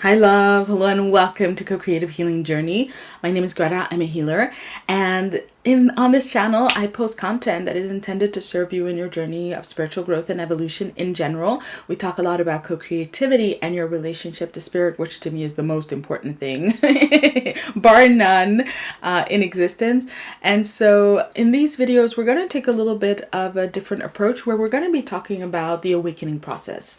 Hi love, hello and welcome to Co-Creative Healing Journey. My name is Greta, I'm a healer, and on this channel I post content that is intended to serve you in your journey of spiritual growth and evolution in general. We talk a lot about co-creativity and your relationship to spirit, which to me is the most important thing, bar none, in existence. And so in these videos we're going to take a little bit of a different approach where we're going to be talking about the awakening process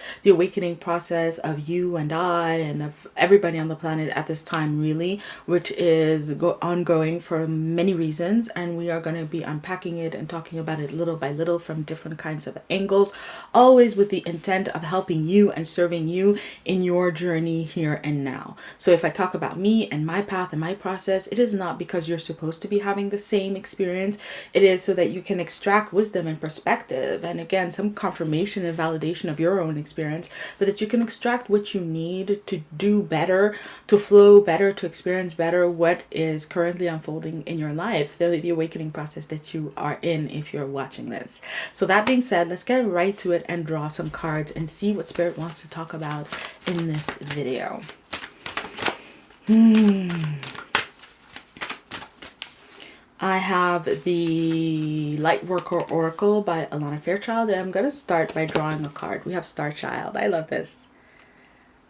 of you and I and of everybody on the planet at this time, really, which is ongoing for many reasons, and we are going to be unpacking it and talking about it little by little from different kinds of angles, always with the intent of helping you and serving you in your journey here and now. So if I talk about me and my path and my process, it is not because you're supposed to be having the same experience. It is so that you can extract wisdom and perspective, and again, some confirmation and validation of your own experience, but that you can extract what you need to do better, to flow better, to experience better what is currently unfolding in your life, the awakening process that you are in if you're watching this. So that being said, let's get right to it and draw some cards and see what Spirit wants to talk about in this video. I have the Lightworker Oracle by Alana Fairchild, and I'm going to start by drawing a card. We have Star Child. I love this.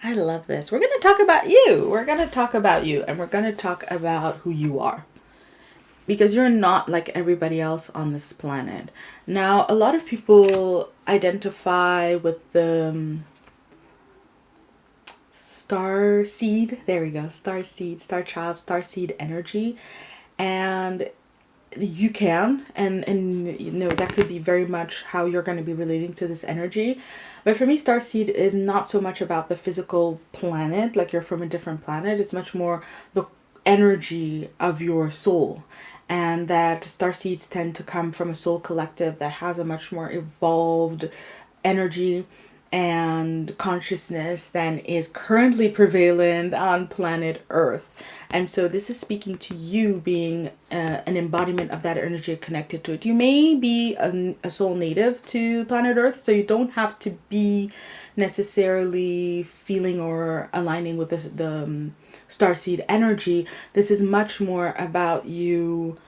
I love this. We're going to talk about you. We're going to talk about you, and we're going to talk about who you are, because you're not like everybody else on this planet. Now, a lot of people identify with the star seed. There we go. Star seed, star child, star seed energy. And you can, and you know, that could be very much how you're going to be relating to this energy. But for me, starseed is not so much about the physical planet, like you're from a different planet. It's much more the energy of your soul, and that starseeds tend to come from a soul collective that has a much more evolved energy and consciousness than is currently prevalent on planet Earth. And so this is speaking to you being an embodiment of that energy connected to it. You may be a soul native to planet Earth, so you don't have to be necessarily feeling or aligning with the starseed energy. This is much more about you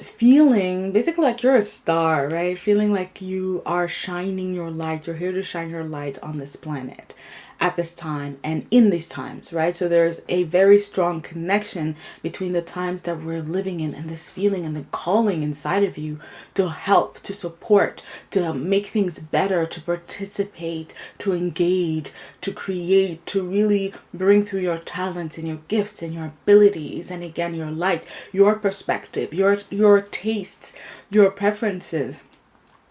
feeling basically like you're a star, right? Feeling like you are shining your light. You're here to shine your light on this planet at this time and in these times, right? So there's a very strong connection between the times that we're living in and this feeling and the calling inside of you to help, to support, to make things better, to participate, to engage, to create, to really bring through your talents and your gifts and your abilities, and again, your light, your perspective, your tastes, your preferences,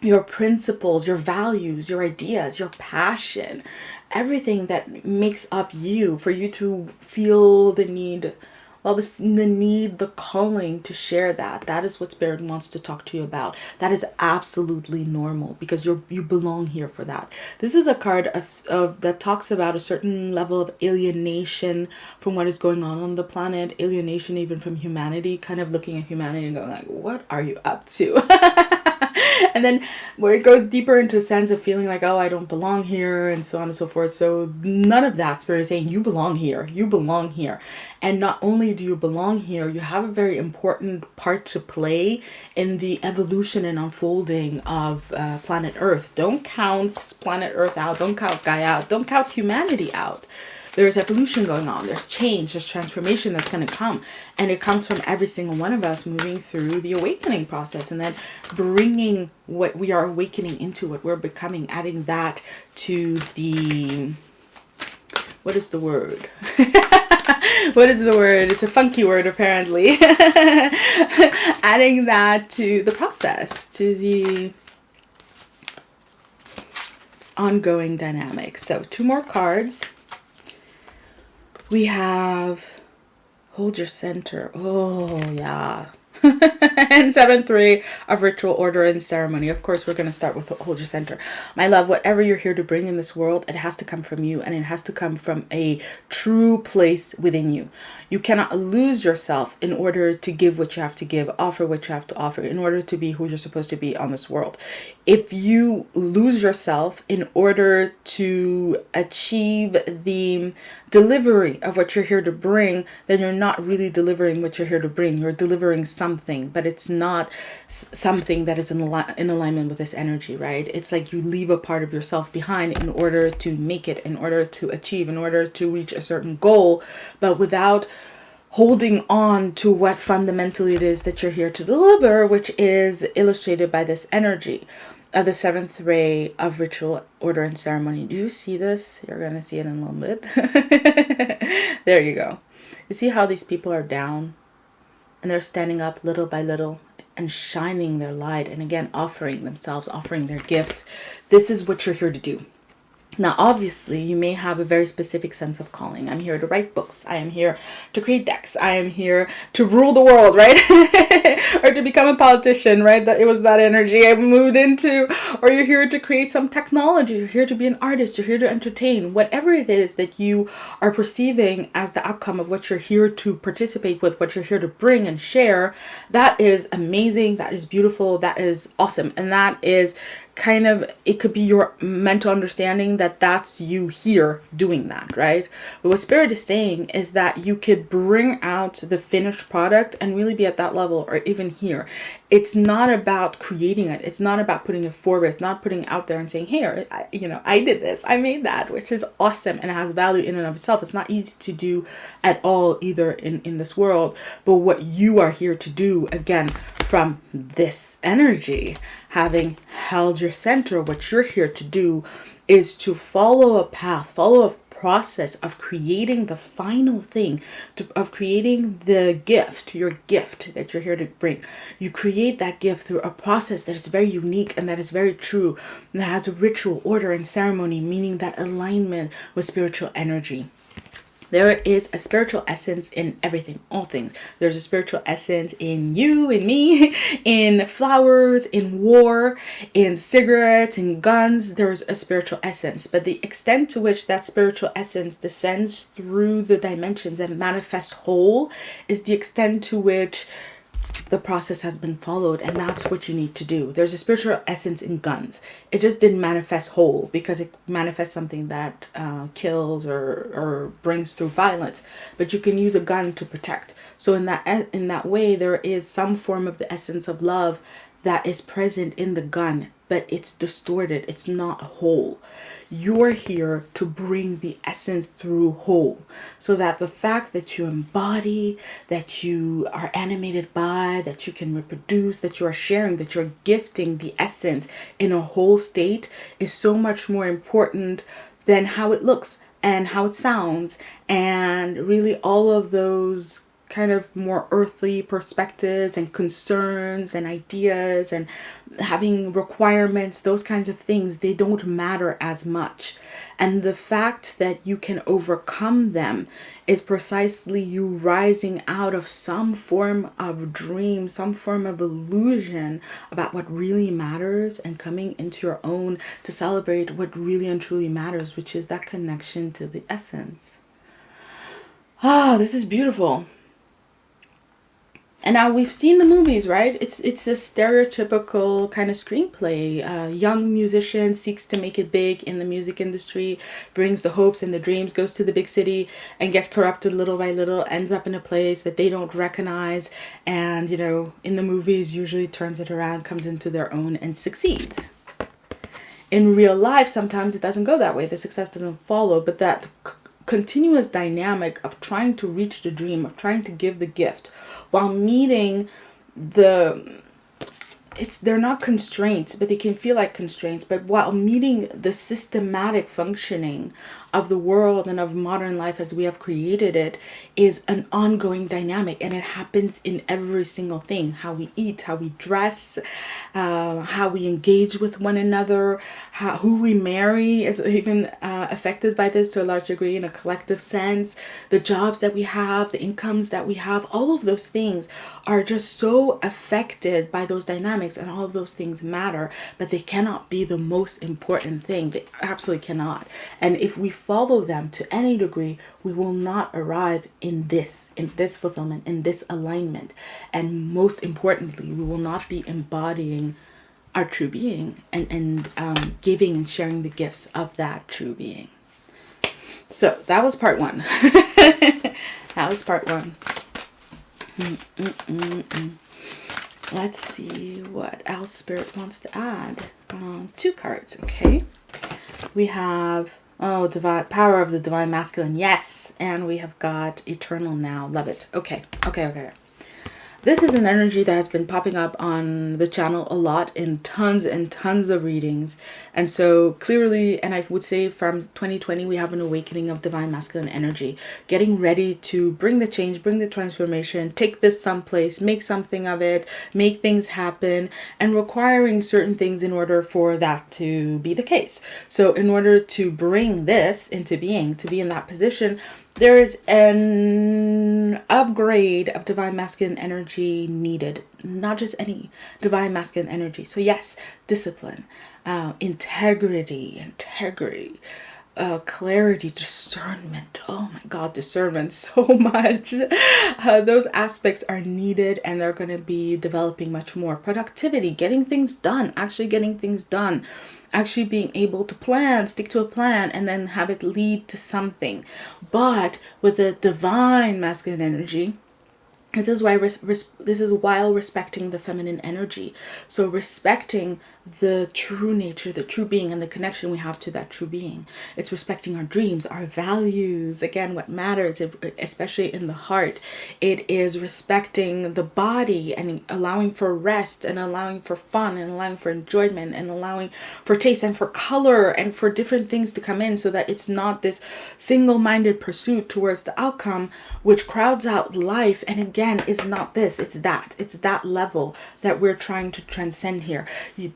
your principles, your values, your ideas, your passion, everything that makes up you, for you to feel the need, the calling to share that. That is what Spirit wants to talk to you about. That is absolutely normal, because you belong here for that. This is a card of that talks about a certain level of alienation from what is going on the planet, alienation even from humanity, kind of looking at humanity and going like, what are you up to? And then where it goes deeper into a sense of feeling like, oh, I don't belong here, and so on and so forth. So none of that. Spirit is saying you belong here. You belong here. And not only do you belong here, you have a very important part to play in the evolution and unfolding of planet Earth. Don't count planet Earth out. Don't count Gaia out. Don't count humanity out. There's evolution going on. There's change. There's transformation that's going to come. And it comes from every single one of us moving through the awakening process, and then bringing what we are awakening into, what we're becoming, adding that to the... What is the word? What is the word? It's a funky word, apparently. Adding that to the process, to the ongoing dynamics. So 2 more cards. We have Hold Your Center. Oh, yeah. And 7-3 of ritual, order, and ceremony. Of course, we're going to start with hold your center. My love, whatever you're here to bring in this world, it has to come from you, and it has to come from a true place within you. You cannot lose yourself in order to give what you have to give, offer what you have to offer, in order to be who you're supposed to be on this world. If you lose yourself in order to achieve the delivery of what you're here to bring, then you're not really delivering what you're here to bring. You're delivering something, but it's not something that is in alignment with this energy, right? It's like you leave a part of yourself behind in order to make it, in order to achieve, in order to reach a certain goal, but without holding on to what fundamentally it is that you're here to deliver, which is illustrated by this energy of the 7th ray of ritual, order, and ceremony. Do you see this? You're going to see it in a little bit. There you go. You see how these people are down and they're standing up little by little and shining their light, and again, offering themselves, offering their gifts. This is what you're here to do. Now, obviously, you may have a very specific sense of calling. I'm here to write books. I am here to create decks. I am here to rule the world, right? Or to become a politician, right? That it was that energy I moved into. Or you're here to create some technology. You're here to be an artist. You're here to entertain. Whatever it is that you are perceiving as the outcome of what you're here to participate with, what you're here to bring and share, that is amazing. That is beautiful. That is awesome. And that is kind of, it could be your mental understanding that that's you here doing that, right? But what Spirit is saying is that you could bring out the finished product and really be at that level, or even here. It's not about creating it. It's not about putting it forward. It's not putting it out there and saying, hey, I did this. I made that, which is awesome and has value in and of itself. It's not easy to do at all either in this world. But what you are here to do, again, from this energy, having held your center, what you're here to do is to follow a path, follow a process of creating the final thing, of creating the gift, your gift that you're here to bring. You create that gift through a process that is very unique and that is very true, and that has a ritual, order, and ceremony, meaning that alignment with spiritual energy. There is a spiritual essence in everything, all things. There's a spiritual essence in you, in me, in flowers, in war, in cigarettes, in guns. There's a spiritual essence. But the extent to which that spiritual essence descends through the dimensions and manifests whole is the extent to which the process has been followed, and that's what you need to do. There's a spiritual essence in guns. It just didn't manifest whole because it manifests something that kills or brings through violence. But you can use a gun to protect. So in that way, there is some form of the essence of love that is present in the gun, but it's distorted. It's not whole. You're here to bring the essence through whole, so that the fact that you embody, that you are animated by, that you can reproduce, that you are sharing, that you're gifting the essence in a whole state is so much more important than how it looks and how it sounds, and really all of those kind of more earthly perspectives and concerns and ideas and having requirements, those kinds of things, they don't matter as much. And the fact that you can overcome them is precisely you rising out of some form of dream, some form of illusion about what really matters, and coming into your own to celebrate what really and truly matters, which is that connection to the essence. This is beautiful. And now we've seen the movies, right? It's a stereotypical kind of screenplay. A young musician seeks to make it big in the music industry, brings the hopes and the dreams, goes to the big city and gets corrupted little by little, ends up in a place that they don't recognize. And, in the movies usually turns it around, comes into their own and succeeds. In real life, sometimes it doesn't go that way. The success doesn't follow, but that continuous dynamic of trying to reach the dream, of trying to give the gift while meeting the they're not constraints, but they can feel like constraints. But while meeting the systematic functioning of the world and of modern life as we have created it is an ongoing dynamic, and it happens in every single thing: how we eat, how we dress, how we engage with one another, who we marry is even affected by this to a large degree in a collective sense. The jobs that we have, the incomes that we have, all of those things are just so affected by those dynamics, and all of those things matter, but they cannot be the most important thing. They absolutely cannot. And if we follow them to any degree, we will not arrive in this fulfillment, in this alignment. And most importantly, we will not be embodying our true being and giving and sharing the gifts of that true being. So that was part one. That was part one. Let's see what else Spirit wants to add. 2 cards, okay. We have, divine power of the divine masculine. Yes. And we have got eternal now. Love it. Okay. This is an energy that has been popping up on the channel a lot in tons and tons of readings. And so clearly, and I would say from 2020, we have an awakening of divine masculine energy, getting ready to bring the change, bring the transformation, take this someplace, make something of it, make things happen, and requiring certain things in order for that to be the case. So in order to bring this into being, to be in that position, there is an upgrade of divine masculine energy needed, not just any divine masculine energy. So yes, discipline, integrity, clarity, discernment. Oh my God, discernment so much. Those aspects are needed, and they're going to be developing much more. Productivity, getting things done, actually getting things done. Actually being able to plan, stick to a plan, and then have it lead to something. But with the divine masculine energy, this is why this is while respecting the feminine energy. So respecting the true nature, the true being, and the connection we have to that true being. It's respecting our dreams, our values. Again, what matters, especially in the heart. It is respecting the body and allowing for rest, and allowing for fun, and allowing for enjoyment, and allowing for taste and for color and for different things to come in, so that it's not this single-minded pursuit towards the outcome which crowds out life. And again, is not this, it's that level that we're trying to transcend here.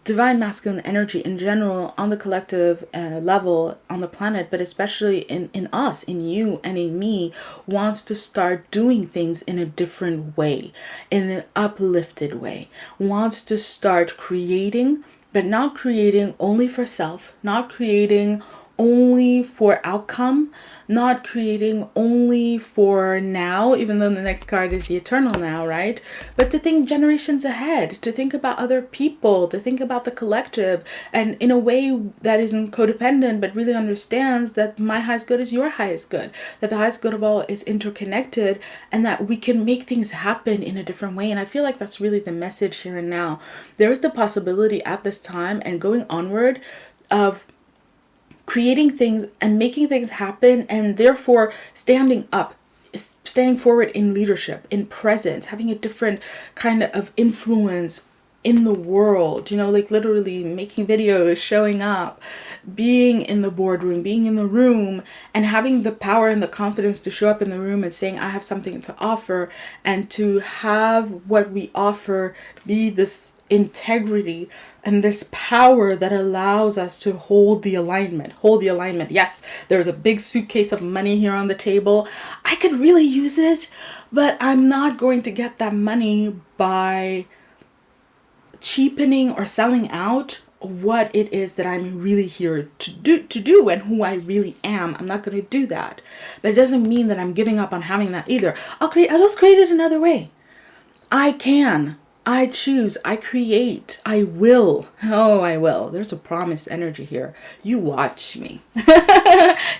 Divine masculine energy in general, on the collective level on the planet, but especially in us, in you and in me, wants to start doing things in a different way, in an uplifted way, wants to start creating, but not creating only for self, not creating only for outcome, not creating only for now, even though the next card is the eternal now, right? But to think generations ahead, to think about other people, to think about the collective, and in a way that isn't codependent, but really understands that my highest good is your highest good, that the highest good of all is interconnected, and that we can make things happen in a different way. And I feel like that's really the message here and now. There is the possibility at this time and going onward of creating things and making things happen, and therefore standing forward in leadership, in presence, having a different kind of influence in the world, like literally making videos, showing up, being in the boardroom, being in the room, and having the power and the confidence to show up in the room and saying, I have something to offer, and to have what we offer be this integrity and this power that allows us to hold the alignment. Yes, there's a big suitcase of money here on the table. I could really use it, but I'm not going to get that money by cheapening or selling out what it is that I'm really here to do and who I really am. I'm not going to do that. But it doesn't mean that I'm giving up on having that either. I'll just create it another way. I choose, I create, I will. Oh, I will. There's a promise energy here. You watch me.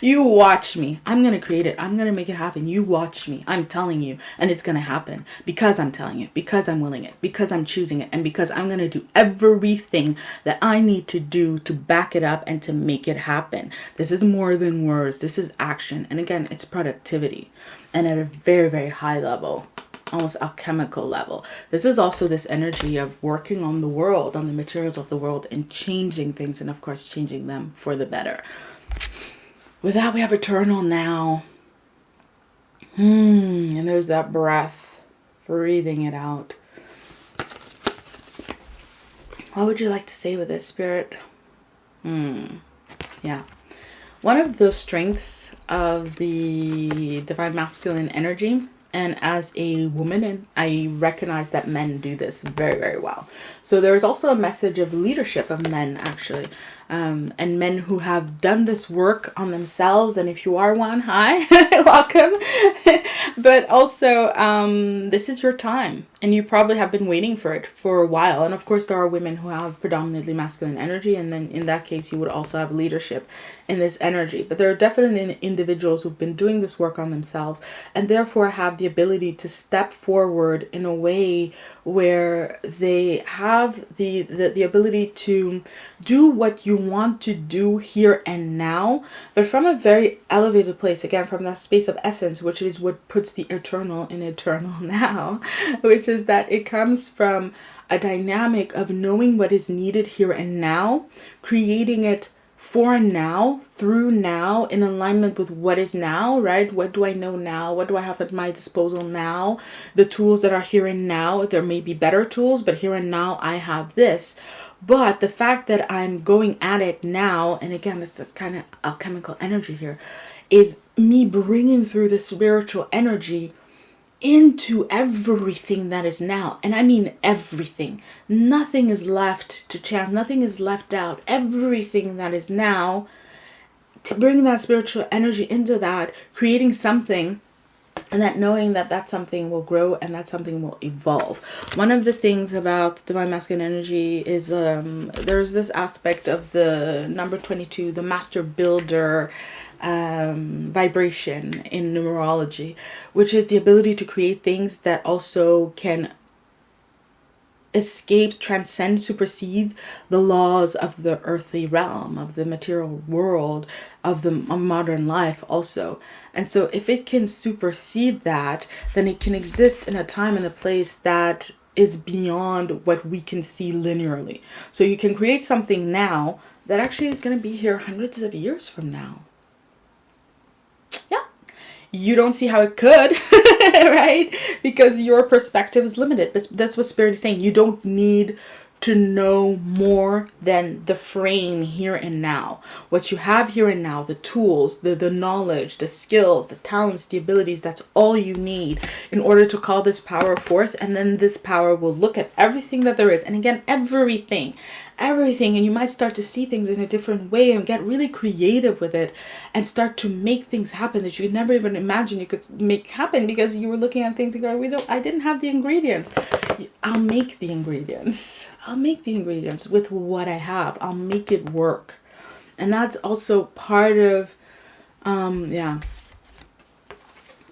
You watch me. I'm going to create it. I'm going to make it happen. You watch me. I'm telling you. And it's going to happen because I'm telling you, because I'm willing it, because I'm choosing it, and because I'm going to do everything that I need to do to back it up and to make it happen. This is more than words. This is action. And again, it's productivity. And at a very, very high level. almost alchemical level. This is also this energy of working on the world, on the materials of the world, and changing things, and of course changing them for the better. With that, we have eternal now. And there's that breath, breathing it out. What would you like to say with this, Spirit? Yeah. One of the strengths of the divine masculine energy, and as a woman, and I recognize that men do this very, very well. So there is also a message of leadership of men, actually, and men who have done this work on themselves. And if you are one, hi, welcome. But also, this is your time, and you probably have been waiting for it for a while. And of course, there are women who have predominantly masculine energy, and then in that case, you would also have leadership in this energy. But there are definitely individuals who've been doing this work on themselves, and therefore have the ability to step forward in a way where they have the ability to do what you want to do here and now, but from a very elevated place, again, from that space of essence, which is what puts the eternal in eternal now, which is that it comes from a dynamic of knowing what is needed here and now, creating it for now, through now, in alignment with what is now, right? What do I know now? What do I have at my disposal now? The tools that are here and now, there may be better tools, but here and now I have this. But the fact that I'm going at it now, and again, this is kind of alchemical energy here, is me bringing through the spiritual energy into everything that is now. And I mean everything. Nothing is left to chance. Nothing is left out. Everything that is now, to bring that spiritual energy into that, creating something, and that knowing that that something will grow and that something will evolve. One of the things about divine masculine energy is there's this aspect of the number 22, the master builder vibration in numerology, which is the ability to create things that also can escape, transcend, supersede the laws of the earthly realm, of the material world, of modern life also. And so if it can supersede that, then it can exist in a time and a place that is beyond what we can see linearly. So you can create something now that actually is going to be here hundreds of years from now. Yeah. You don't see how it could, right? Because your perspective is limited. But that's what Spirit is saying. You don't need to know more than the frame here and now. What you have here and now, the tools, the knowledge, the skills, the talents, the abilities, that's all you need in order to call this power forth. And then this power will look at everything that there is. And again, everything. And you might start to see things in a different way and get really creative with it and start to make things happen that you could never even imagine you could make happen, because you were looking at things and going, I didn't have the ingredients. I'll make the ingredients. With what I have. I'll make it work. And that's also part of,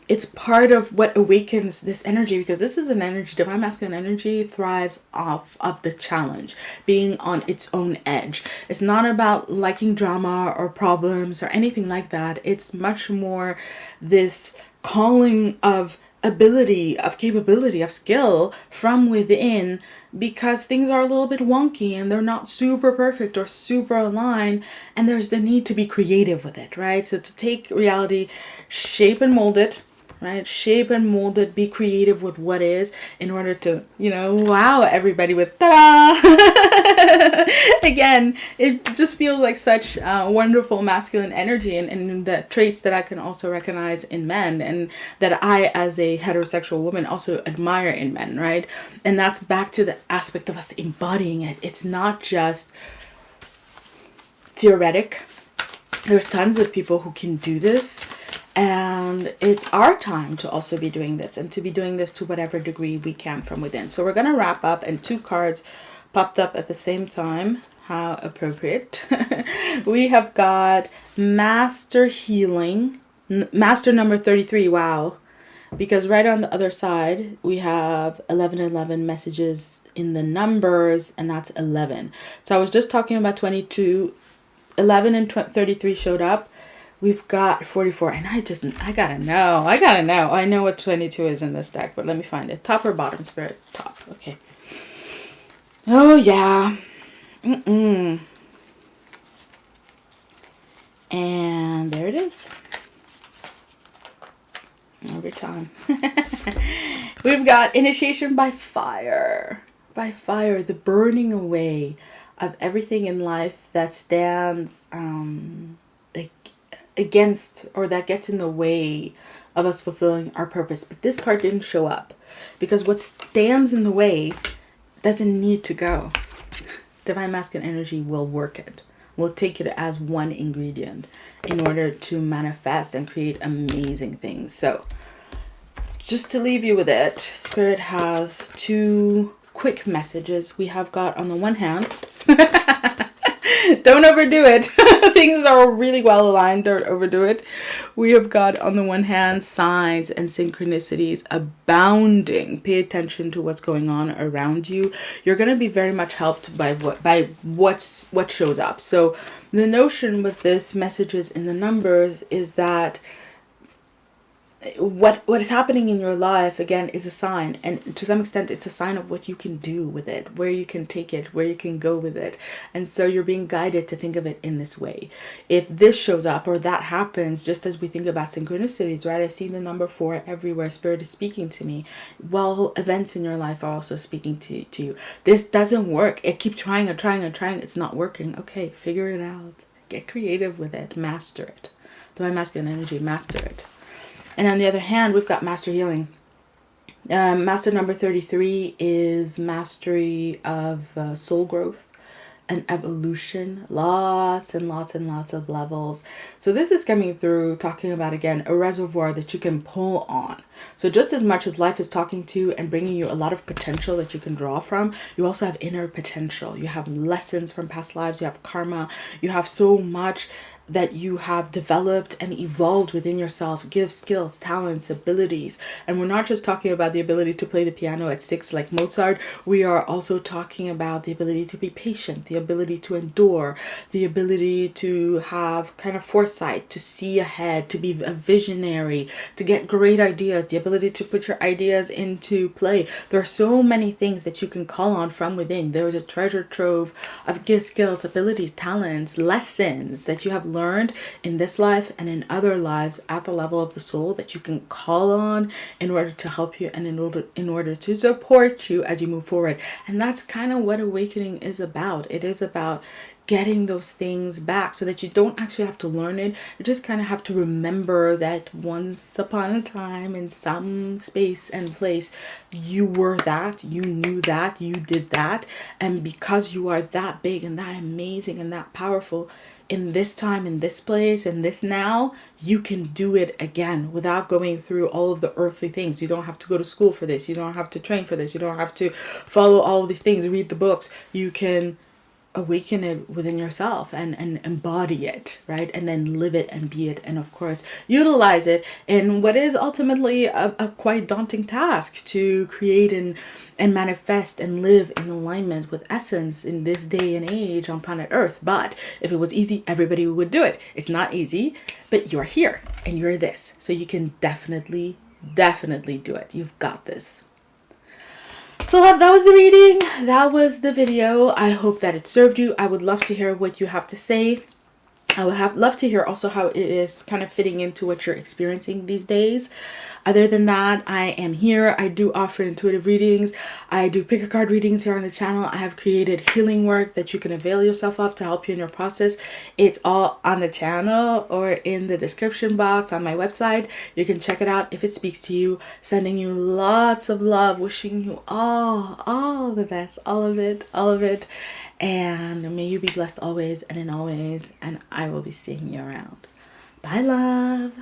it's part of what awakens this energy, because this is an energy, divine masculine energy thrives off of the challenge, being on its own edge. It's not about liking drama or problems or anything like that. It's much more this calling of ability, of capability, of skill from within, because things are a little bit wonky and they're not super perfect or super aligned, and there's the need to be creative with it, right? So to take reality, shape and mold it, right? Shape and mold it, be creative with what is, in order to, wow everybody with ta-da! Again, it just feels like such wonderful masculine energy, and the traits that I can also recognize in men, and that I, as a heterosexual woman, also admire in men, right? And that's back to the aspect of us embodying it. It's not just theoretic. There's tons of people who can do this. And it's our time to also be doing this, and to be doing this to whatever degree we can from within. So we're going to wrap up, and 2 cards popped up at the same time. How appropriate. We have got Master Healing, Master number 33. Wow. Because right on the other side, we have 1111 messages in the numbers, and that's 11. So I was just talking about 22. 11 and 33 showed up. We've got 44, and I gotta know. I know what 22 is in this deck, but let me find it. Top or bottom, Spirit? Top. Okay. Oh, yeah. And there it is. Every time. We've got initiation by fire. By fire, the burning away of everything in life that stands against, or that gets in the way of us fulfilling our purpose. But this card didn't show up because what stands in the way doesn't need to go. Divine Masculine energy will work it. We'll take it as one ingredient in order to manifest and create amazing things. So just to leave you with it, Spirit has two quick messages. We have got, on the one hand, don't overdo it. Things are really well aligned. Don't overdo it. We have got, on the one hand, signs and synchronicities abounding. Pay attention to what's going on around you. You're going to be very much helped by what shows up. So the notion with this messages in the numbers is that what is happening in your life, again, is a sign, and to some extent it's a sign of what you can do with it, where you can take it, where you can go with it. And so you're being guided to think of it in this way. If this shows up or that happens, just as we think about synchronicities, right? I see the number 4 everywhere. Spirit is speaking to me. Well, events in your life are also speaking to you. This doesn't work. I keep trying and trying and trying. It's not working. Okay, figure it out. Get creative with it. Master it. Divine Masculine energy, master it. And on the other hand, we've got master healing. Master number 33 is mastery of soul growth and evolution. Lots and lots and lots of levels. So this is coming through talking about, again, a reservoir that you can pull on. So just as much as life is talking to and bringing you a lot of potential that you can draw from, you also have inner potential. You have lessons from past lives. You have karma. You have so much that you have developed and evolved within yourself, gifts, skills, talents, abilities. And we're not just talking about the ability to play the piano at 6 like Mozart. We are also talking about the ability to be patient, the ability to endure, the ability to have kind of foresight, to see ahead, to be a visionary, to get great ideas, the ability to put your ideas into play. There are so many things that you can call on from within. There is a treasure trove of gifts, skills, abilities, talents, lessons that you have learned in this life and in other lives at the level of the soul that you can call on in order to help you and in order to support you as you move forward. And that's kind of what awakening is about. It is about getting those things back so that you don't actually have to learn it. You just kind of have to remember that once upon a time in some space and place, you were that, you knew that, you did that. And because you are that big and that amazing and that powerful, in this time, in this place, in this now, you can do it again without going through all of the earthly things. You don't have to go to school for this. You don't have to train for this. You don't have to follow all of these things, read the books. You can awaken it within yourself and embody it, right? And then live it and be it. And of course, utilize it in what is ultimately a quite daunting task to create and manifest and live in alignment with essence in this day and age on planet Earth. But if it was easy, everybody would do it. It's not easy, but you're here and you're this. So you can definitely do it. You've got this. So that was the reading. That was the video. I hope that it served you. I would love to hear what you have to say. I would love to hear also how it is kind of fitting into what you're experiencing these days. Other than that, I am here. I do offer intuitive readings. I do pick a card readings here on the channel. I have created healing work that you can avail yourself of to help you in your process. It's all on the channel or in the description box on my website. You can check it out if it speaks to you. Sending you lots of love. Wishing you all the best. All of it. And may you be blessed always and in always. And I will be seeing you around. Bye, love.